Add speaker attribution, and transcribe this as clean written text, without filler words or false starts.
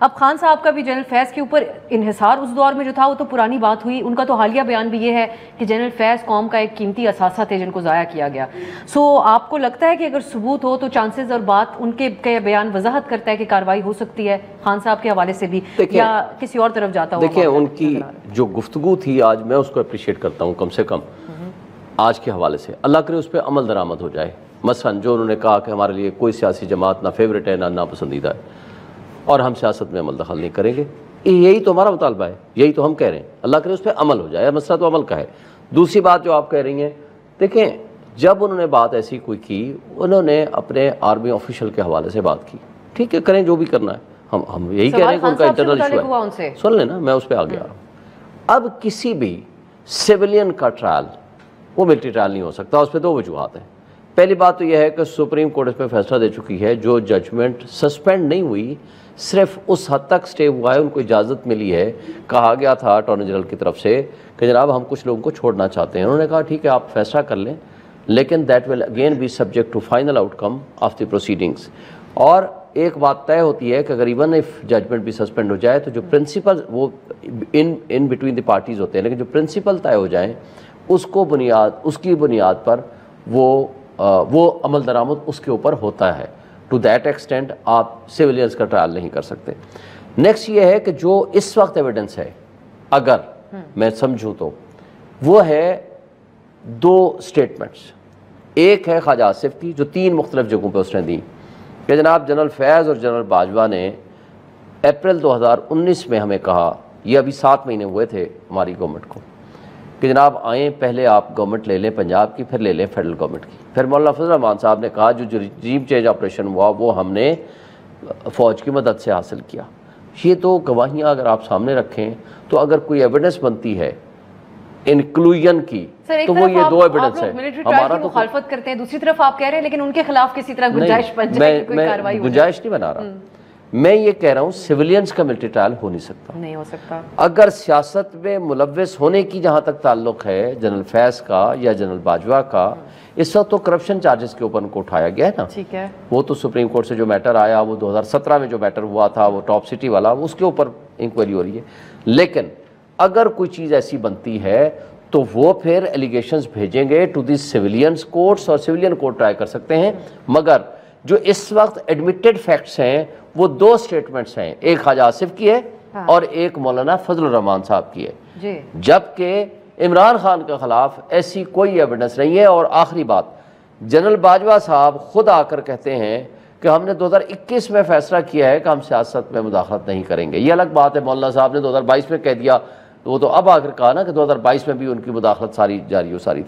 Speaker 1: اب خان صاحب کا بھی جنرل فیض کے اوپر انحصار اس دور میں جو تھا وہ تو پرانی بات ہوئی، ان کا تو حالیہ بیان بھی یہ ہے کہ جنرل فیض قوم کا ایک قیمتی اثاثہ تھے جن کو ضائع کیا گیا. سو آپ کو لگتا ہے کہ اگر ثبوت ہو تو چانسز اور بات ان کے بیان وضاحت کرتا ہے کہ کارروائی ہو سکتی ہے خان صاحب کے حوالے سے بھی یا کسی اور طرف جاتا ہو؟
Speaker 2: دیکھیں ان کی جو گفتگو تھی آج میں اس کو اپریشیٹ کرتا ہوں، کم سے کم آج کے حوالے سے اللہ کرے اس پہ عمل درآمد ہو جائے. مثلا جو انہوں نے کہا کہ ہمارے لیے کوئی سیاسی جماعت نہ فیوریٹ ہے نہ ناپسندیدہ ہے اور ہم سیاست میں عمل دخل نہیں کریں گے، یہی تو ہمارا مطالبہ ہے، یہی تو ہم کہہ رہے ہیں. اللہ کرے اس پہ عمل ہو جائے، مسئلہ تو عمل کا ہے. دوسری بات جو آپ کہہ رہی ہیں، دیکھیں جب انہوں نے بات ایسی کوئی کی، انہوں نے اپنے آرمی آفیشل کے حوالے سے بات کی، ٹھیک ہے کریں جو بھی کرنا ہے، ہم یہی کہہ رہے ہیں کہ ان کا انٹرنل ایشو ہے. سن لیں نا، میں اس پہ آ گیا. اب کسی بھی سیولین کا ٹرائل وہ ملٹری ٹرائل نہیں ہو سکتا. اس پہ دو وجوہات ہیں. پہلی بات تو یہ ہے کہ سپریم کورٹ اس پہ فیصلہ دے چکی ہے، جو ججمنٹ سسپینڈ نہیں ہوئی، صرف اس حد تک سٹے ہوا ہے، ان کو اجازت ملی ہے. کہا گیا تھا اٹارنی جنرل کی طرف سے کہ جناب ہم کچھ لوگوں کو چھوڑنا چاہتے ہیں. انہوں نے کہا ٹھیک ہے آپ فیصلہ کر لیں، لیکن that will again be subject to final outcome of the proceedings. اور ایک بات طے ہوتی ہے کہ اگر ایون اف ججمنٹ بھی سسپینڈ ہو جائے تو جو پرنسپل وہ ان بٹوین دی پارٹیز ہوتے ہیں، لیکن جو پرنسپل طے ہو جائیں اس کی بنیاد پر وہ عمل درآمد اس کے اوپر ہوتا ہے. ٹو دیٹ ایکسٹینٹ آپ سیولینز کا ٹرائل نہیں کر سکتے. نیکسٹ یہ ہے کہ جو اس وقت ایویڈنس ہے، اگر میں سمجھوں تو وہ ہے دو سٹیٹمنٹس. ایک ہے خواجہ آصف کی جو 3 مختلف جگہوں پہ اس نے دی کہ جناب جنرل فیض اور جنرل باجوہ نے اپریل 2019 میں ہمیں کہا، یہ ابھی 7 مہینے ہوئے تھے ہماری گورنمنٹ کو، کہ جناب آئیں پہلے آپ گورنمنٹ لے لیں پنجاب کی، پھر لے لیں فیڈرل گورنمنٹ کی. پھر مولانا فضل الرحمان صاحب نے کہا جو رجیم چینج آپریشن ہوا وہ ہم نے فوج کی مدد سے حاصل کیا. یہ تو گواہیاں اگر آپ سامنے رکھیں تو اگر کوئی ایویڈنس بنتی ہے انکلوژن کی تو وہ یہ 2 ایویڈنس ہے.
Speaker 1: ہمارا تو مخالفت کرتے ہیں، دوسری طرف آپ کہہ رہے ہیں لیکن ان کے خلاف کسی طرح گنجائش بن جائے کہ کوئی کارروائی ہو جائے.
Speaker 2: گنجائش نہیں بنا رہا، میں یہ کہہ رہا ہوں سیولینز کا ملٹری ٹرائل ہو نہیں سکتا. اگر سیاست میں ملوث ہونے کی جہاں تک تعلق ہے جنرل فیض کا یا جنرل باجوہ کا، اس وقت تو کرپشن چارجز کے اوپر ان کو اٹھایا گیا ہے نا.
Speaker 1: ٹھیک ہے،
Speaker 2: وہ تو سپریم کورٹ سے جو میٹر آیا وہ 2017 میں جو میٹر ہوا تھا وہ ٹاپ سٹی والا، اس کے اوپر انکوائری ہو رہی ہے. لیکن اگر کوئی چیز ایسی بنتی ہے تو وہ پھر ایلیگیشنز بھیجیں گے ٹو دی سیولینز کورٹس اور سیولین کورٹ ٹرائی کر سکتے ہیں. مگر جو اس وقت ایڈمیٹڈ فیکٹس ہیں وہ 2 سٹیٹمنٹس ہیں، ایک خواجہ آصف کی ہے اور ایک مولانا فضل الرحمان صاحب کی ہے، جبکہ عمران خان کے خلاف ایسی کوئی ایویڈنس نہیں ہے. اور آخری بات، جنرل باجوہ صاحب خود آ کر کہتے ہیں کہ ہم نے 2021 میں فیصلہ کیا ہے کہ ہم سیاست میں مداخلت نہیں کریں گے. یہ الگ بات ہے، مولانا صاحب نے 2022 میں کہہ دیا، وہ تو اب آ کر کہا نا کہ 2022 میں بھی ان کی مداخلت ساری جاری و ساری تھی.